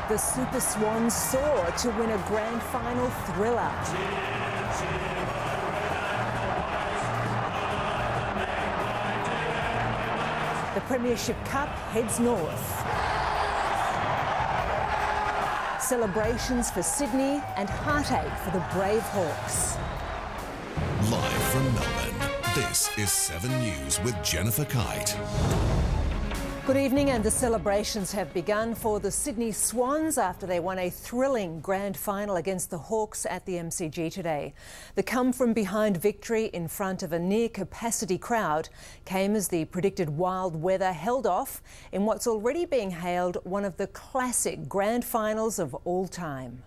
The Super Swans soar to win a grand final thriller. The Premiership Cup heads north. Celebrations for Sydney and heartache for the brave Hawks. Live from Melbourne, this is 7 News with Jennifer Kite. Good evening, and the celebrations have begun for the Sydney Swans after they won a thrilling grand final against the Hawks at the MCG today. The come-from-behind victory in front of a near-capacity crowd came as the predicted wild weather held off in what's already being hailed one of the classic grand finals of all time.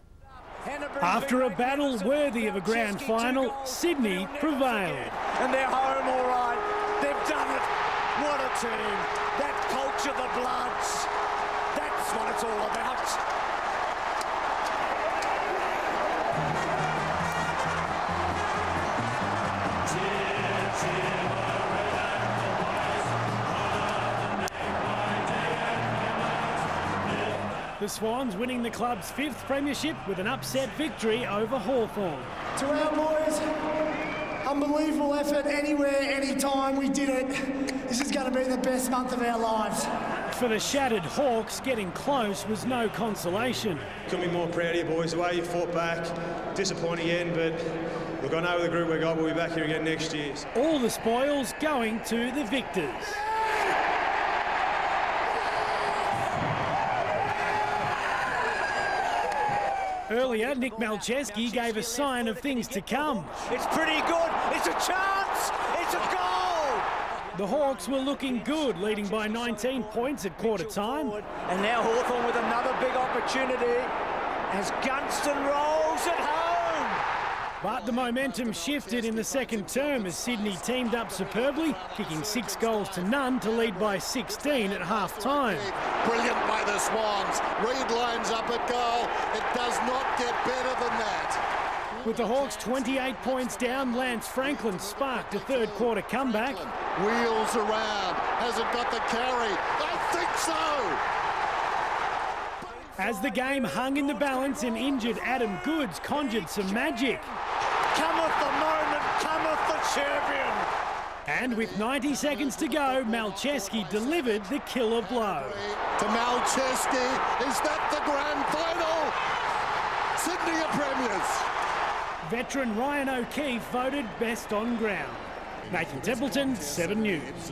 After a battle worthy of a grand final, Sydney prevailed. And they're home all right. They've done it. What a team. That culture, the Bloods. That's what it's all about. The Swans winning the club's 5th premiership with an upset victory over Hawthorn. To our boys, unbelievable effort anywhere, anytime. We did it. This is going to be the best month of our lives. For the shattered Hawks, getting close was no consolation. Couldn't be more proud of you boys, the way you fought back. Disappointing again, but look, I know with the group we got, we'll be back here again next year. All the spoils going to the victors. Earlier, Nick Malcheski gave a sign of things to come. It's pretty good. It's a chance. It's a goal. The Hawks were looking good, leading by 19 points at quarter time. And now Hawthorn with another big opportunity as Gunston rolls it home. But the momentum shifted in the second term as Sydney teamed up superbly, kicking 6 goals to none to lead by 16 at half-time. Brilliant by the Swans. Reid lines up at goal. It does not get better than that. With the Hawks 28 points down, Lance Franklin sparked a third-quarter comeback. Wheels around. Has it got the carry? I think so. As the game hung in the balance, an injured Adam Goods conjured some magic. Cometh the moment, cometh the champion. And with 90 seconds to go, Malcheski delivered the killer blow. To Malcheski, is that the grand final? Sydney are premiers. Veteran Ryan O'Keefe voted best on ground. Nathan Templeton, 7 News.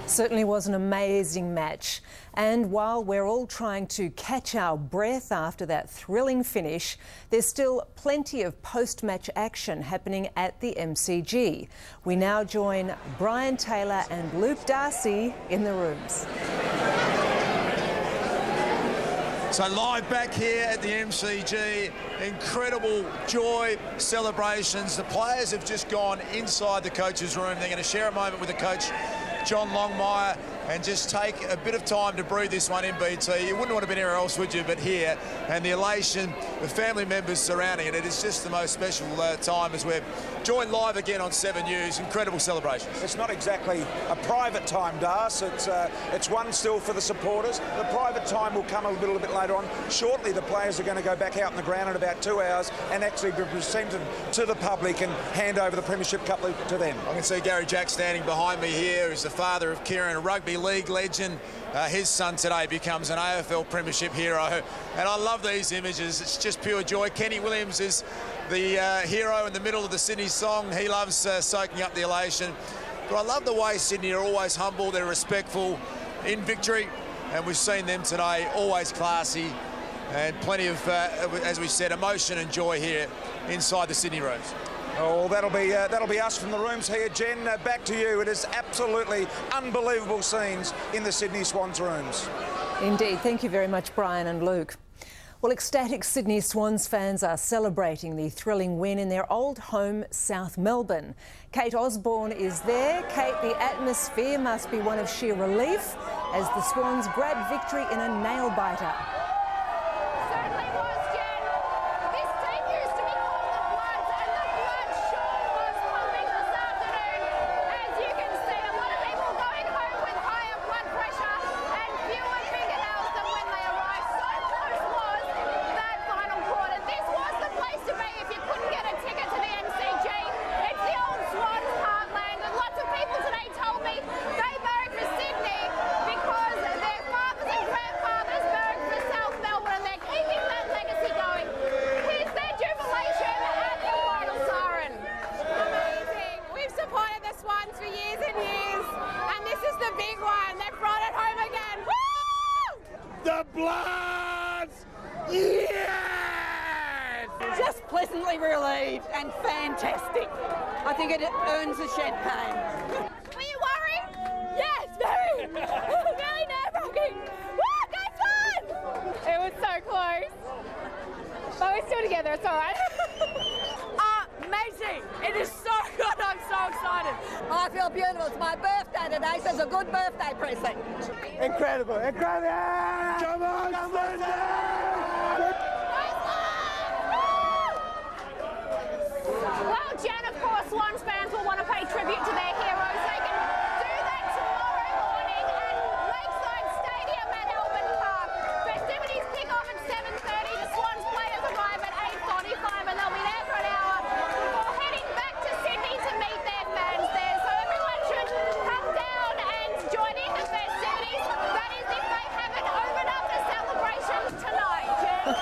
Certainly was an amazing match. And while we're all trying to catch our breath after that thrilling finish, there's still plenty of post-match action happening at the MCG. We now join Brian Taylor and Luke Darcy in the rooms. So live back here at the MCG, incredible joy, celebrations. The players have just gone inside the coach's room. They're going to share a moment with the coach, John Longmire, and just take a bit of time to breathe this one in, BT. You wouldn't want to be anywhere else, would you, but here. And the elation, the family members surrounding it, it is just the most special time as we're joined live again on 7 News. Incredible celebrations. It's not exactly a private time, Darce. It's one still for the supporters. The private time will come a little bit later on. Shortly, the players are going to go back out on the ground in about 2 hours and actually be presented to the public and hand over the Premiership Cup to them. I can see Gary Jack standing behind me here, who's the father of Kieran, a rugby league legend. His son today becomes an AFL Premiership hero. And I love these images. It's just pure joy. Kenny Williams is the hero in the middle of the Sydney song. He loves soaking up the elation. But I love the way Sydney are always humble. They're respectful in victory. And we've seen them today, always classy. And plenty of, as we said, emotion and joy here inside the Sydney rooms. Oh, that'll be us from the rooms here. Jen, back to you. It is absolutely unbelievable scenes in the Sydney Swans rooms. Indeed. Thank you very much, Brian and Luke. Well, ecstatic Sydney Swans fans are celebrating the thrilling win in their old home, South Melbourne. Kate Osborne is there. Kate, the atmosphere must be one of sheer relief as the Swans grab victory in a nail-biter. Bloods! Yes! Just pleasantly relieved and fantastic. I think it earns the champagne. Were you worried? Yes, very. Very nerve-wracking. Woo, go Swans! It was so close. But we're still together, it's all right. Amazing! It is so good. I'm so excited. I feel beautiful. It's my birthday today, so it's a good birthday present. Incredible, incredible! Come on, Well, Jen, of course, Swans fans will want to pay tribute to their heroes. They can do that tomorrow morning at Lakeside Stadium at Albert Park. Festivities kick off at 7:30. The Swans players arrive at 8:45 and they'll be there for an hour before heading back to Sydney to meet their fans there. So everyone should come down and join in the festivities. That is if they haven't opened up the celebrations tonight, Jen.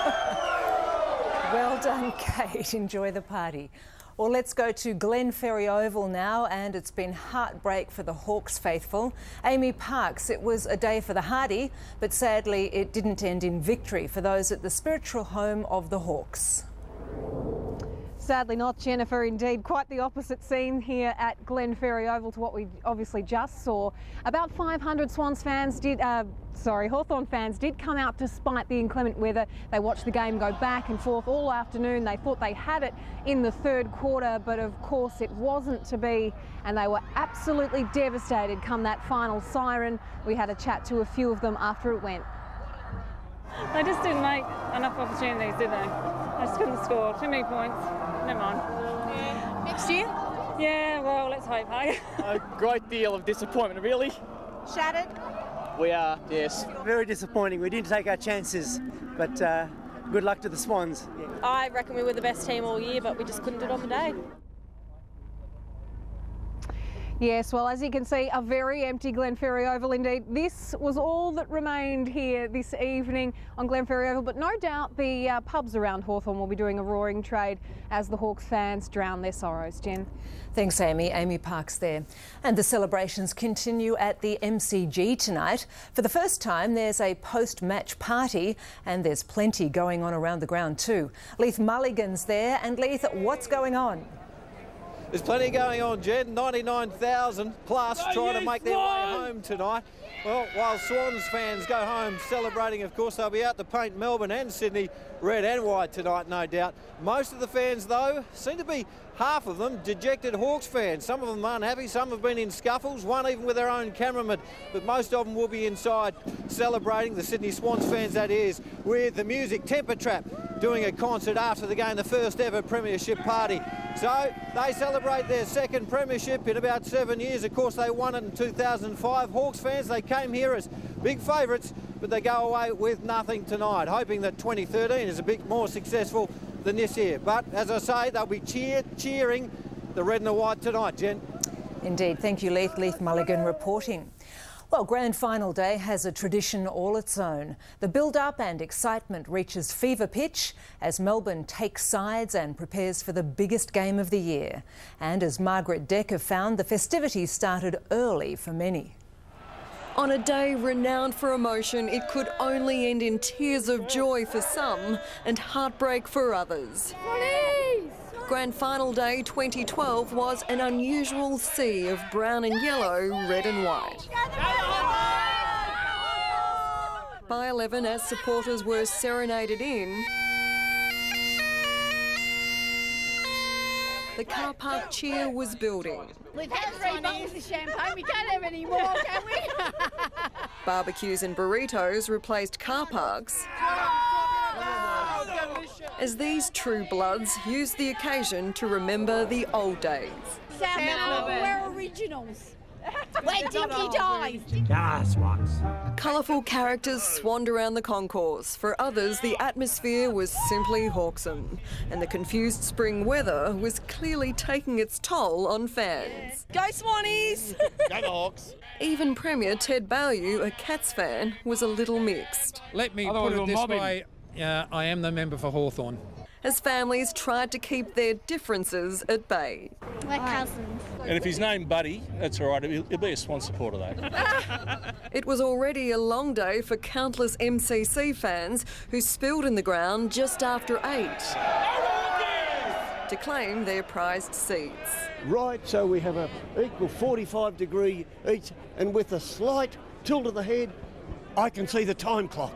Well done, Kate. Enjoy the party. Well, let's go to Glenferrie Oval now, and it's been heartbreak for the Hawks faithful. Amy Parks, it was a day for the Hardy, but sadly it didn't end in victory for those at the spiritual home of the Hawks. Sadly not, Jennifer. Indeed, quite the opposite scene here at Glenferrie Oval to what we obviously just saw. About 500 Swans fans Hawthorn fans did come out despite the inclement weather. They watched the game go back and forth all afternoon. They thought they had it in the third quarter, but of course it wasn't to be, and they were absolutely devastated come that final siren. We had a chat to a few of them after it went. They just didn't make enough opportunities, did they? They just couldn't score. Too many points. Never mind. Yeah. Next year? Yeah, well, let's hope, hey? A great deal of disappointment, really. Shattered? We are, yes. Very disappointing. We didn't take our chances, but good luck to the Swans. Yeah. I reckon we were the best team all year, but we just couldn't do it on the day. Yes, well, as you can see, a very empty Glenferrie Oval indeed. This was all that remained here this evening on Glenferrie Oval, but no doubt the pubs around Hawthorn will be doing a roaring trade as the Hawks fans drown their sorrows. Jen. Thanks, Amy. Amy Parks there. And the celebrations continue at the MCG tonight. For the first time, there's a post-match party, and there's plenty going on around the ground too. Leith Mulligan's there. And Leith, what's going on? There's plenty going on, Jen. 99,000 plus trying to make their way home tonight. Well, while Swans fans go home celebrating, of course, they'll be out to paint Melbourne and Sydney red and white tonight, no doubt. Most of the fans, though, seem to be half of them dejected Hawks fans. Some of them unhappy, some have been in scuffles, one even with their own cameraman, but most of them will be inside celebrating, the Sydney Swans fans that is, with the music Temper Trap doing a concert after the game, the first ever premiership party. So they celebrate their second premiership in about 7 years. Of course, they won it in 2005. Hawks fans, they came here as big favourites, but they go away with nothing tonight, hoping that 2013 is a bit more successful than this year. But as I say, they'll be cheering the red and the white tonight, Jen. Indeed. Thank you, Leith. Leith Mulligan reporting. Well, Grand Final Day has a tradition all its own. The build-up and excitement reaches fever pitch as Melbourne takes sides and prepares for the biggest game of the year. And as Margaret Decker found, the festivities started early for many. On a day renowned for emotion, it could only end in tears of joy for some and heartbreak for others. Grand Final Day 2012 was an unusual sea of brown and yellow, red and white. By 11, as supporters were serenaded in, the car park cheer was building. We've had 3 bottles of champagne, we can't have any more, can we? Barbecues and burritos replaced car parks as these true bloods used the occasion to remember the old days. South Melbourne, we're originals. We're Dinky Dies. Colourful characters swanned around the concourse. For others, the atmosphere was simply Hawksome, and the confused spring weather was clearly taking its toll on fans. Go Swannies! Go the Hawks! Even Premier Ted Baillieu, a Cats fan, was a little mixed. Let me put it this way, I am the member for Hawthorn. as families tried to keep their differences at bay. We're cousins. And if he's named Buddy, that's all right. He'll be a Swan supporter, though. It was already a long day for countless MCC fans who spilled in the ground just after 8 to claim their prized seats. Right, so we have a equal 45 degree each, and with a slight tilt of the head, I can see the time clock.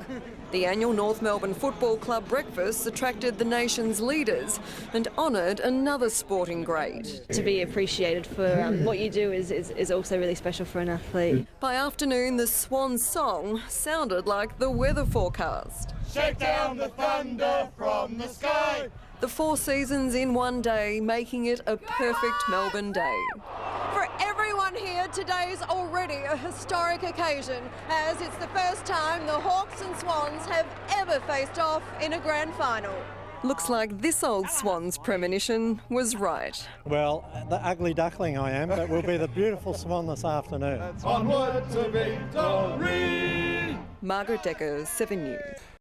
The annual North Melbourne Football Club breakfast attracted the nation's leaders and honoured another sporting great. To be appreciated for what you do is also really special for an athlete. By afternoon, the Swans song sounded like the weather forecast. Shake down the thunder from the sky. The 4 seasons in one day, making it a perfect Melbourne day. For everyone here, today's already a historic occasion, as it's the first time the Hawks and Swans have ever faced off in a grand final. Looks like this old Swans premonition was right. Well, the ugly duckling I am, but we'll be the beautiful Swan this afternoon. Onward to victory! Margaret Decker, 7 News.